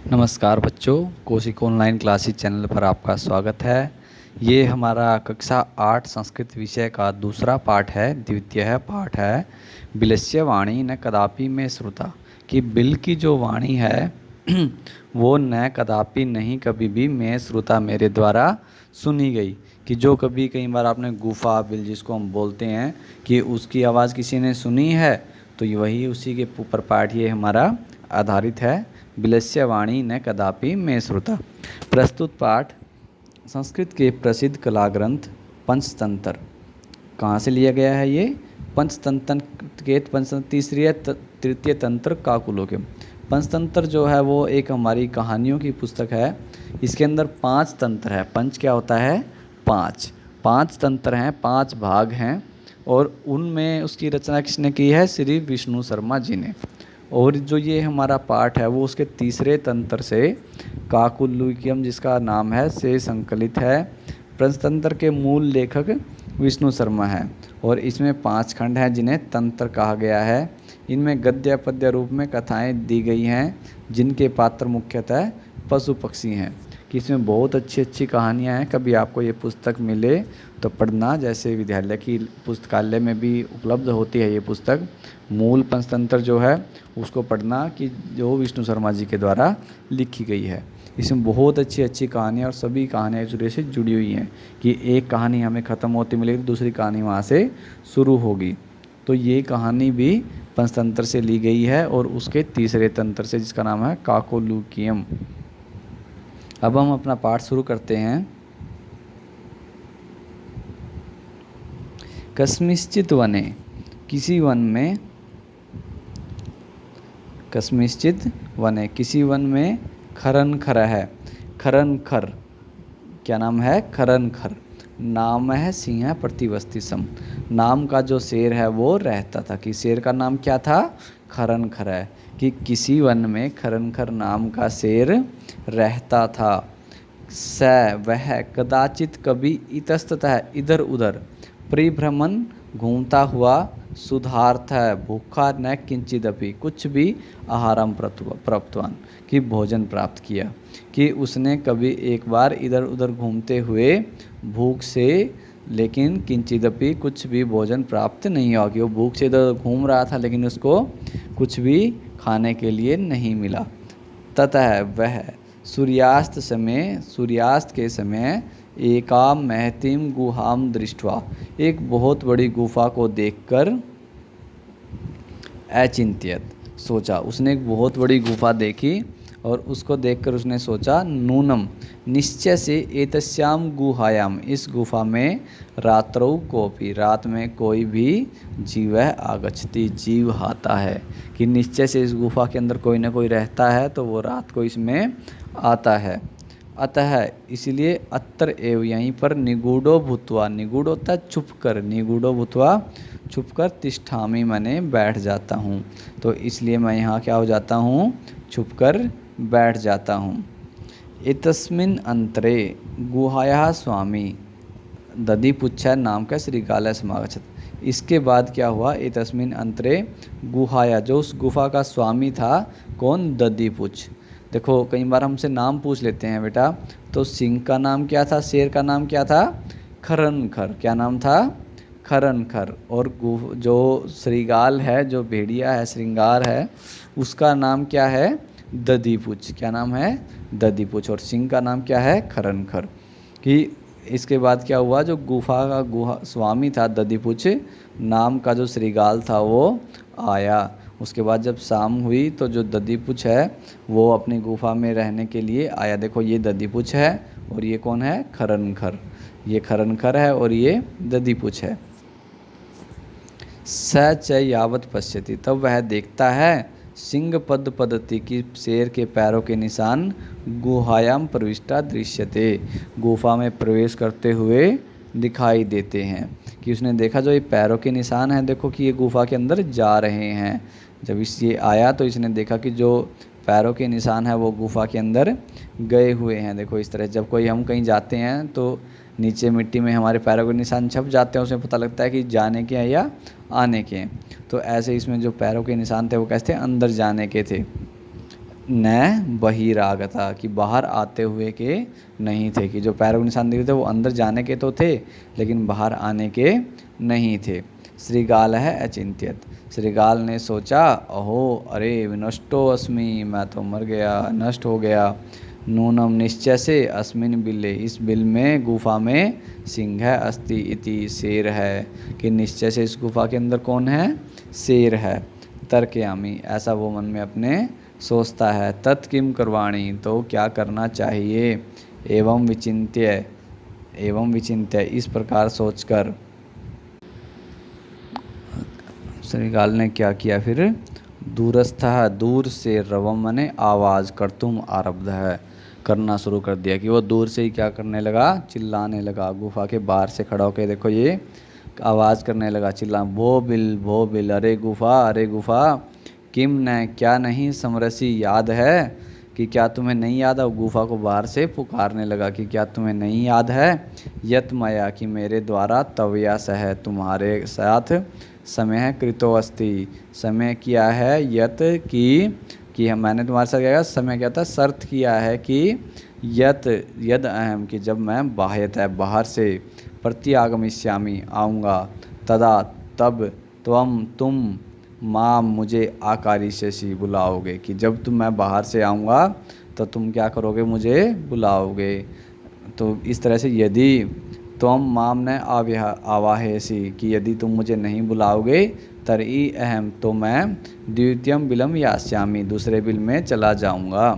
नमस्कार बच्चों, Kaushik online classes channel पर आपका स्वागत है। ये हमारा कक्षा 8 संस्कृत विषय का दूसरा पाठ है, द्वितीय पाठ है बिलस्य वाणी न कदापि में श्रुता। कि बिल की जो वाणी है वो न कदापि नहीं कभी भी मैं श्रुता मेरे द्वारा सुनी गई। कि जो कभी कई बार आपने गुफा बिल जिसको हम बोलते हैं कि उसकी आवाज़ किसी ने सुनी है, तो ये वही उसी के ऊपर पाठ ये हमारा आधारित है। बिलस्य वाणी न कदापि में श्रुता। प्रस्तुत पाठ संस्कृत के प्रसिद्ध कला ग्रंथ पंचतंत्र। कहाँ से लिया गया है ये? पंचतंत्र के तृतीय तंत्र काकुलो के। पंचतंत्र जो है वो एक हमारी कहानियों की पुस्तक है। इसके अंदर 5 तंत्र है। पंच क्या होता है? 5 तंत्र हैं, 5 भाग हैं, और उनमें उसकी रचना किसने की है? श्री विष्णु शर्मा जी ने। और जो ये हमारा पाठ है वो उसके तीसरे तंत्र से काकुल्लुक्यम जिसका नाम है से संकलित है। पंचतंत्र के मूल लेखक विष्णु शर्मा हैं और इसमें 5 खंड हैं जिन्हें तंत्र कहा गया है। इनमें गद्य पद्य रूप में कथाएं दी गई हैं जिनके पात्र मुख्यतः पशु पक्षी हैं। कि इसमें बहुत अच्छी अच्छी कहानियाँ हैं। कभी आपको ये पुस्तक मिले तो पढ़ना, जैसे विद्यालय की पुस्तकालय में भी उपलब्ध होती है ये पुस्तक। मूल पंचतंत्र जो है उसको पढ़ना, कि जो विष्णु शर्मा जी के द्वारा लिखी गई है। इसमें बहुत अच्छी अच्छी कहानियाँ और सभी कहानियाँ एक दूसरे से जुड़ी हुई हैं। कि एक कहानी हमें ख़त्म होती मिलेगी, दूसरी कहानी वहाँ से शुरू होगी। तो ये कहानी भी पंचतंत्र से ली गई है और उसके तीसरे तंत्र से, जिसका नाम है काकोलुकियम। अब हम अपना पाठ शुरू करते हैं। कस्मिश्चित वने, किसी वन में, कस्मिश्चित वने किसी वन में खरन खर है। खरन खर क्या नाम है? खरन खर नाम है सिंह प्रतिवस्ति सम। नाम का जो शेर है वो रहता था। कि शेर का नाम क्या था? खरन खर है। कि किसी वन में खरन खर नाम का शेर रहता था। स वह कदाचित कभी इतस्ततः इधर उधर परिभ्रमण घूमता हुआ सुधार्थ है भूखा न किंचिदपि कुछ भी आहारम प्राप्तवान कि भोजन प्राप्त किया। कि उसने कभी एक बार इधर उधर घूमते हुए भूख से, लेकिन किंचिदपि कुछ भी भोजन प्राप्त नहीं हुआ। कि वो भूख से इधर घूम रहा था लेकिन उसको कुछ भी खाने के लिए नहीं मिला। ततः वह सूर्यास्त के समय एकाम महतीम गुहाम दृष्ट्वा, एक बहुत बड़ी गुफा को देखकर अचिंत्यत सोचा। उसने एक बहुत बड़ी गुफा देखी और उसको देखकर उसने सोचा, नूनम निश्चय से एतस्याम गुहायाम, इस गुफा में रात्रौ कोपी, रात में कोई भी जीव आगच्छति, जीव आता है। कि निश्चय से इस गुफा के अंदर कोई ना कोई रहता है, तो वो रात को इसमें आता है। अतः इसलिए अत्र एव यहीं पर निगूढ़ो भूत्वा, निगूढ़ होता है छुप कर, निगूढ़ो भूत्वा छुप कर तिष्ठामि मैंने बैठ जाता हूँ। तो इसलिए मैं यहाँ क्या हो जाता हूँ? छुप कर बैठ जाता हूँ। एतस्मिन् अंतरे गुहाया स्वामी दधिपुच्छ नाम का श्रीकालय समागछत। इसके बाद क्या हुआ? एतस्मिन् अंतरे गुहाया, जो उस गुफा का स्वामी था, कौन? दधिपुच्छ। देखो कई बार हमसे नाम पूछ लेते हैं बेटा। तो सिंह का नाम क्या था? शेर का नाम क्या था? खरन खर। क्या नाम था? खरन खर। और जो श्रीगाल है, जो भेड़िया है, श्रृंगार है, उसका नाम क्या है? दधिपुच्छ। क्या नाम है? दधिपुच्छ। और सिंह का नाम क्या है? खरन खर। कि इसके बाद क्या हुआ? जो गुफा का स्वामी था दधिपुच्छ नाम का, जो श्रीगाल था, वो आया। उसके बाद जब शाम हुई तो जो दधिपुच्छ है वो अपनी गुफा में रहने के लिए आया। देखो ये दधिपुच्छ है और ये कौन है? खरन खर। ये खरन खर है और ये दधिपुच्छ है। स च यावत पश्यति, तब वह देखता है, सिंह पद पदति की शेर के पैरों के निशान गुहायाम प्रविष्टा दृश्यते, गुफा में प्रवेश करते हुए दिखाई देते हैं। कि उसने देखा जो ये पैरों के निशान हैं, देखो कि ये गुफा के अंदर जा रहे हैं। जब ये आया तो इसने देखा कि जो पैरों के निशान है वो गुफा के अंदर गए हुए हैं। देखो इस तरह जब कोई हम कहीं जाते हैं तो नीचे मिट्टी में हमारे पैरों के निशान छप जाते हैं, उसमें पता लगता है कि जाने के हैं या आने के हैं। तो ऐसे इसमें जो पैरों के निशान थे वो कैसे थे? अंदर जाने के थे। न बहिरागता, कि बाहर आते हुए के नहीं थे, कि जो पैरों के निशान दिए थे वो अंदर जाने के तो थे लेकिन बाहर आने के नहीं थे। श्रीगाल है अचिंत्यत, श्रीगाल ने सोचा, अहो अरे विनष्टो अस्मि, मैं तो मर गया, नष्ट हो गया। नूनम निश्चय से अस्मिन बिल्ले, इस बिल में गुफा में सिंह है, अस्ति इति शेर है, कि निश्चय से इस गुफा के अंदर कौन है, शेर है। तर्कयामी, ऐसा वो मन में अपने सोचता है। तत्किम करवाणी, तो क्या करना चाहिए। एवं विचिन्त्य, इस प्रकार सोचकर श्रीगाल ने क्या किया फिर, दूरस्थः, दूर से, रवम मने आवाज़, करतुम आरब्ध है, करना शुरू कर दिया, कि वो दूर से ही क्या करने लगा, चिल्लाने लगा। गुफा के बाहर से खड़ा होकर देखो ये आवाज़ करने लगा, चिल्ला, भो बिल, अरे गुफा, किम न, क्या नहीं, समरसी, याद है, कि क्या तुम्हें नहीं याद है। गुफा को बाहर से पुकारने लगा कि क्या तुम्हें नहीं याद है, यत मया, कि मेरे द्वारा, तवया सह, तुम्हारे साथ, समय है, कृतो अस्ति, समय किया है, यत कि हम, मैंने तुम्हारे साथ क्या, समय क्या था, शर्त किया है कि यद अहम, कि जब मैं बाहर से, प्रत्यागमिष्यामि, आऊँगा, तदा, तब, तुम, माम, मुझे, आकारिष्यसि, बुलाओगे, कि जब मैं बाहर से आऊँगा तो तुम क्या करोगे, मुझे बुलाओगे। तो इस तरह से यदि त्वम माम न आवाहेसी, कि यदि तुम मुझे नहीं बुलाओगे, तरी अहम, तो मैं द्वितीयम बिलम यास्यामी, दूसरे बिल में चला जाऊंगा।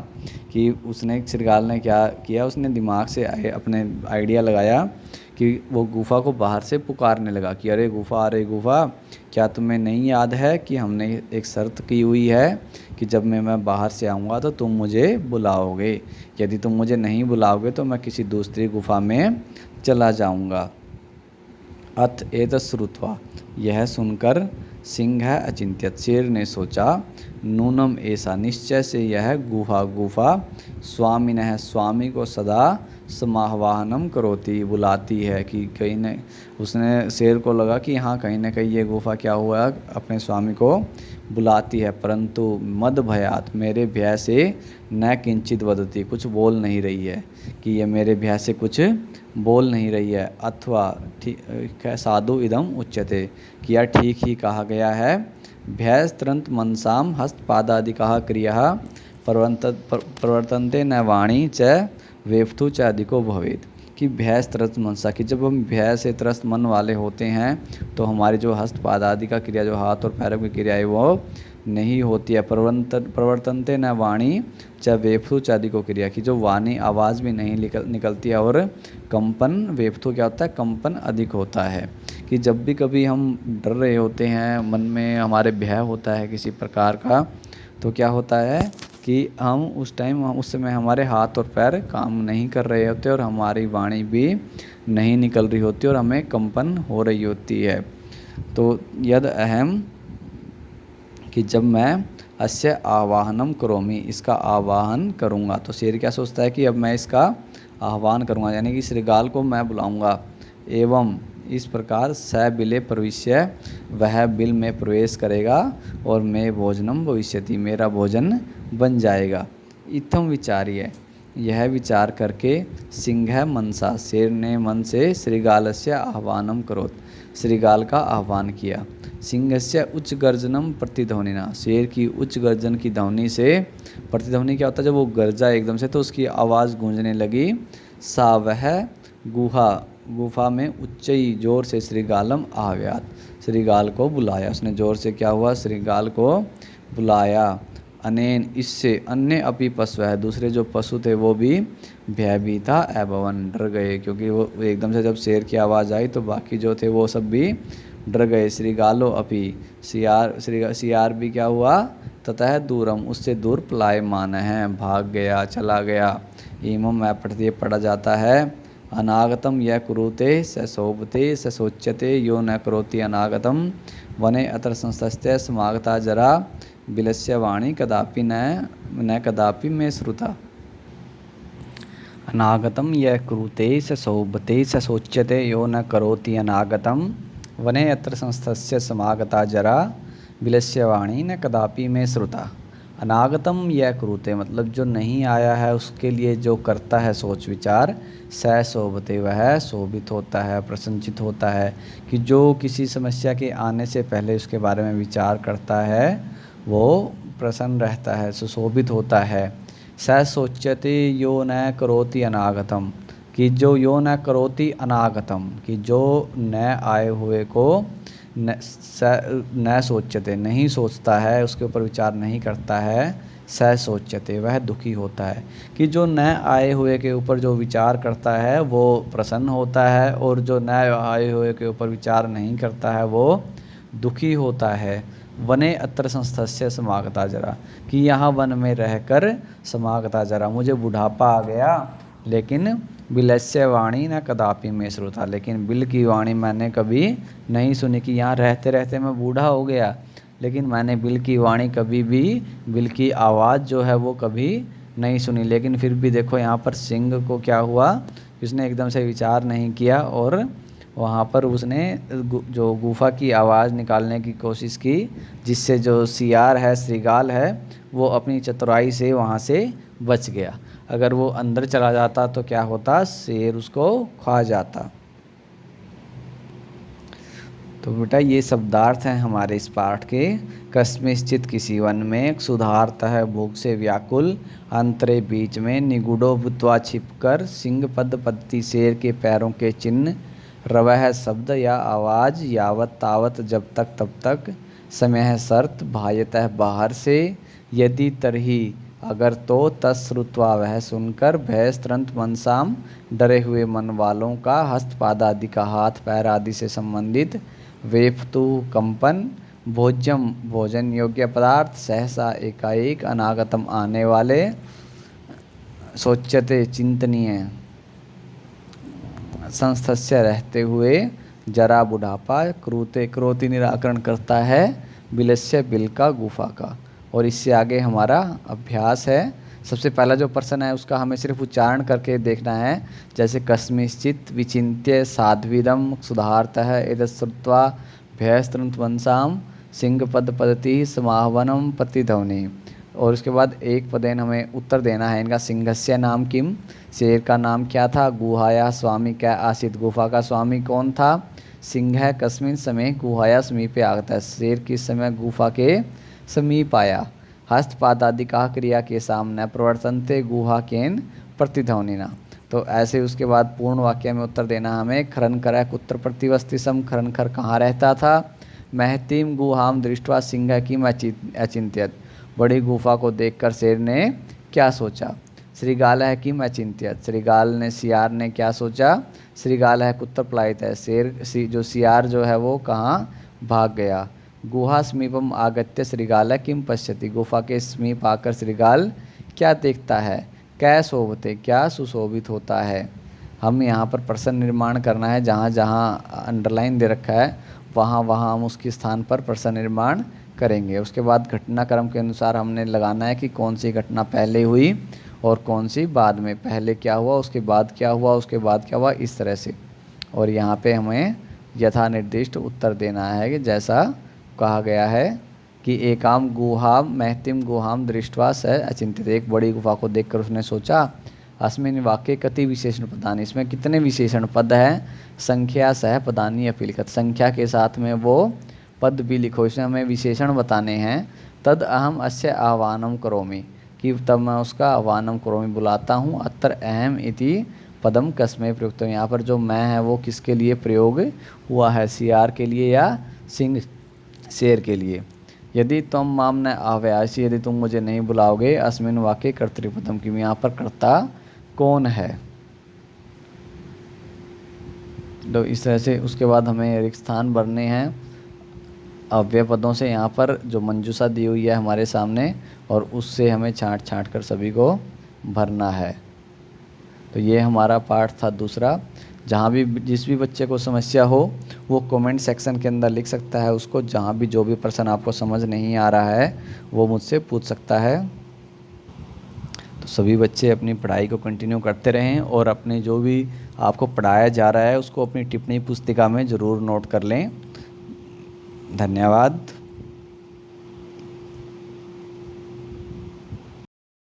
कि उसने, श्रीगाल ने क्या किया, उसने दिमाग से अपने आइडिया लगाया कि वो गुफा को बाहर से पुकारने लगा कि अरे गुफा, क्या तुम्हें नहीं याद है कि हमने एक शर्त की हुई है कि जब मैं बाहर से आऊँगा तो तुम मुझे बुलाओगे, यदि तुम मुझे नहीं बुलाओगे तो मैं किसी दूसरी गुफा में चला जाऊँगा। अथ एतत् श्रुत्वा, यह सुनकर, सिंह अचिंत्यत, शेर ने सोचा, नूनम ऐसा, निश्चय से यह गुफा स्वामिनः, स्वामी को सदा समाह्वानम करोति, बुलाती है, कि कहीं न, उसने, शेर को लगा कि हाँ कहीं ना कहीं ये गुफा क्या हुआ, अपने स्वामी को बुलाती है, परंतु मद भयात, मेरे भय से, न किंचित वदती, कुछ बोल नहीं रही है, कि ये मेरे भय से कुछ बोल नहीं रही है। अथवा ठीक है, साधु इदम उच्यते, कि यार ठीक ही कहा गया है। भयस्त्रंत मनसाम हस्तपादादिका क्रिया प्रवर्तन्ते न वाणी च वेफ्थु च अधिको भवेत, कि भय त्रस्त मनसा, कि जब हम भय से त्रस्त मन वाले होते हैं तो हमारी जो हस्तपाद आदि का क्रिया, जो हाथ और पैरों की क्रिया है, वो नहीं होती है। प्रवर्तनते न वाणी च वेफ्थु च अधिको क्रिया, की जो वाणी, आवाज़ भी नहीं निकलती है, और कंपन, वेफ्थु क्या होता है, कंपन अधिक होता है। कि जब भी कभी हम डर रहे होते हैं, मन में हमारे भय होता है किसी प्रकार का, तो क्या होता है कि हम उस समय हमारे हाथ और पैर काम नहीं कर रहे होते और हमारी वाणी भी नहीं निकल रही होती और हमें कंपन हो रही होती है। तो यद अहम, कि जब मैं अस्य आवाहनम करोमि, इसका आवाहन करूँगा, तो शेर क्या सोचता है कि अब मैं इसका आह्वान करूँगा, यानी कि श्रीगाल को मैं बुलाऊँगा। एवं इस प्रकार स बिले प्रविश्य, वह बिल में प्रवेश करेगा और मैं भोजनम भविष्यति, मेरा भोजन बन जाएगा। इत्थम विचार्य, यह विचार करके, सिंह मनसा, शेर ने मन से, श्रीगालस्य आह्वानम करोत, श्रीगाल का आह्वान किया। सिंहस्य उच्च गर्जनम प्रतिध्वनिना, शेर की उच्च गर्जन की ध्वनि से, प्रतिध्वनि क्या होता है, जब वो गरजा एकदम से तो उसकी आवाज़ गूंजने लगी। सा वह गुफा में उच्चई, जोर से, श्रीगालम आव्यात, श्रीगाल को बुलाया, उसने जोर से क्या हुआ, श्रीगाल को बुलाया। अनेन, इससे, अन्य अपि पशु है, दूसरे जो पशु थे वो भी भयभीता अभवन, डर गए, क्योंकि वो एकदम से जब शेर की आवाज़ आई तो बाकी जो थे वो सब भी डर गए। श्रीगालो अपि, सियार भी क्या हुआ, ततः दूरम, उससे दूर, पलायमान है, भाग गया, चला गया। इमम में पढ़ा जाता है, अनागतम यह कुरुते स शोभते स शोच्यते, यो न करोति अनागतम, वने अत्र संस्थस्ते समागता जरा, बिलस्य वाणी कदापि न कदापि में श्रुता। अनागतम यह कुरुते स शोभते स शोच्यते, यो न करोति अनागतम, वने अत्र संस्थस्य समागता जरा, बिलस्य वाणी न कदापि में श्रुता। अनागतम यह कुरुते मतलब जो नहीं आया है उसके लिए जो करता है सोच विचार, स शोभते वह शोभित होता है, प्रसन्नचित होता है। कि जो किसी समस्या के आने से पहले उसके बारे में विचार करता है वो प्रसन्न रहता है, सुशोभित होता है। स सोच्यते यो न करोति अनागतम, कि जो यो न करोति अनागतम, कि जो न आए हुए को न सोचते नहीं सोचता है, उसके ऊपर विचार नहीं करता है। स सोचते वह दुखी होता है, कि जो न आए हुए के ऊपर जो विचार करता है वो प्रसन्न होता है, और जो न आए हुए के ऊपर विचार नहीं करता है वो दुखी होता है। वने अत्र संस्थस्य समागता जरा, कि यहाँ वन में रहकर समागता जरा, मुझे बुढ़ापा आ गया लेकिन बिलस्य वाणी न कदापि में श्रोता, लेकिन बिल की वाणी मैंने कभी नहीं सुनी। कि यहाँ रहते रहते मैं बूढ़ा हो गया लेकिन मैंने बिल की वाणी कभी भी, बिल की आवाज़ जो है वो कभी नहीं सुनी। लेकिन फिर भी देखो यहाँ पर सिंह को क्या हुआ, उसने एकदम से विचार नहीं किया और वहाँ पर उसने जो गुफा की आवाज़ निकालने की कोशिश की, जिससे जो सियार है, श्रीगाल है, वो अपनी चतुराई से वहाँ से बच गया। अगर वो अंदर चला जाता तो क्या होता, शेर उसको खा जाता। तो बेटा ये शब्दार्थ हैं हमारे इस पाठ के। कस्मिश्चित किसी वन में, क्षुधार्तः भूख से व्याकुल, अंतरे बीच में, निगूढ़ो भूत्वा छिपकर, सिंह पद पद्धति शेर के पैरों के चिन्ह, रवह शब्द या आवाज़, यावत तावत जब तक तब तक, समय है शर्त भायतः बाहर से, यदि तरही अगर तो, तत्श्रुत्वा वह सुनकर, भय त्रंत मनसाम डरे हुए मन वालों का, हस्तपाद आदि का हाथ पैर आदि से संबंधित, वेपतु कंपन, भोज्यम भोजन योग्य पदार्थ, सहसा एकाएक अनागतम आने वाले, सोच्यते चिंतनीय, संस्थस्य रहते हुए, जरा बुढ़ापा, क्रूते क्रोति निराकरण करता है, बिलस्य बिल का गुफा का। और इससे आगे हमारा अभ्यास है। सबसे पहला जो प्रश्न है उसका हमें सिर्फ उच्चारण करके देखना है। जैसे कस्मिश्चित विचिन्त्य साध्विदम सुधार्तः एतश्रुत्वा भयस्तृंत वंशाम सिंह पद पदति समाहवनम प्रतिध्वनि। और उसके बाद एक पदेन हमें उत्तर देना है इनका। सिंहस्य नाम किम, शेर का नाम क्या था। गुहाया स्वामी क्या आसित, गुफा का स्वामी कौन था। सिंह कस्मिन समय गुहाया समीपे आगता है, शेर किस समय गुफा के समीप आया। हस्तपाद आदि का क्रिया के सामने प्रवर्तनते गुहा केन प्रतिध्वनिना। तो ऐसे उसके बाद पूर्ण वाक्य में उत्तर देना हमें। खरनकर कुत्र प्रतिवस्तिसम, खरनकर कहाँ रहता था। महतीम गुहाम दृष्टवा सिंह की अचिंत्यत, बड़ी गुफा को देखकर शेर ने क्या सोचा। श्रीगाल है किम अचिंत्यत, श्रीगाल ने सियार ने क्या सोचा। श्रीगाल है कुत्र पलायित है, शेर जो सियार जो है वो कहाँ भाग गया। गुहा समीपम आगत्य श्रीगाल किम पश्यति, गुफा के समीप आकर श्रीगाल क्या देखता है। कै शोभते, क्या सुशोभित होता है। हम यहाँ पर प्रश्न निर्माण करना है, जहाँ जहाँ अंडरलाइन दे रखा है वहाँ वहाँ हम उसके स्थान पर प्रश्न निर्माण करेंगे। उसके बाद घटनाक्रम के अनुसार हमने लगाना है कि कौन सी घटना पहले हुई और कौन सी बाद में। पहले क्या हुआ, उसके बाद क्या हुआ, उसके बाद क्या हुआ, इस तरह से। और यहाँ पे हमें यथा निर्दिष्ट उत्तर देना है कि जैसा कहा गया है कि एकाम गुहाम महतिम गुहाम दृष्टवा स अचिंतित, एक बड़ी गुफा को देखकर उसने सोचा। अस्मिन वाक्य कति विशेषण पदानी, इसमें कितने विशेषण पद हैं। संख्या सह पदानी अपीलिखत, संख्या के साथ में वो पद भी लिखो, इसमें हमें विशेषण बताने हैं। तद अहम अस्य आह्वानम करोमि, कि तब मैं उसका आह्वानम करोमि बुलाता हूँ। अत्र अहम इति पदम कस्मै प्रयुक्त, यहाँ पर जो मैं है वो किसके लिए प्रयोग हुआ है, सियार के लिए या सिंह शेर के लिए। यदि तुम माम न आव्यासी, यदि तुम मुझे नहीं बुलाओगे। अस्मिन वाक्य कर्तृपदम, की यहाँ पर कर्ता कौन है। तो इस तरह से उसके बाद हमें रिक्त स्थान भरने हैं अव्यय पदों से। यहाँ पर जो मंजूषा दी हुई है हमारे सामने, और उससे हमें छांट छांट कर सभी को भरना है। तो ये हमारा पाठ था दूसरा। जहाँ भी जिस भी बच्चे को समस्या हो वो कमेंट सेक्शन के अंदर लिख सकता है उसको। जहाँ भी जो भी प्रश्न आपको समझ नहीं आ रहा है वो मुझसे पूछ सकता है। तो सभी बच्चे अपनी पढ़ाई को कंटिन्यू करते रहें और अपने जो भी आपको पढ़ाया जा रहा है उसको अपनी टिप्पणी पुस्तिका में ज़रूर नोट कर लें। धन्यवाद।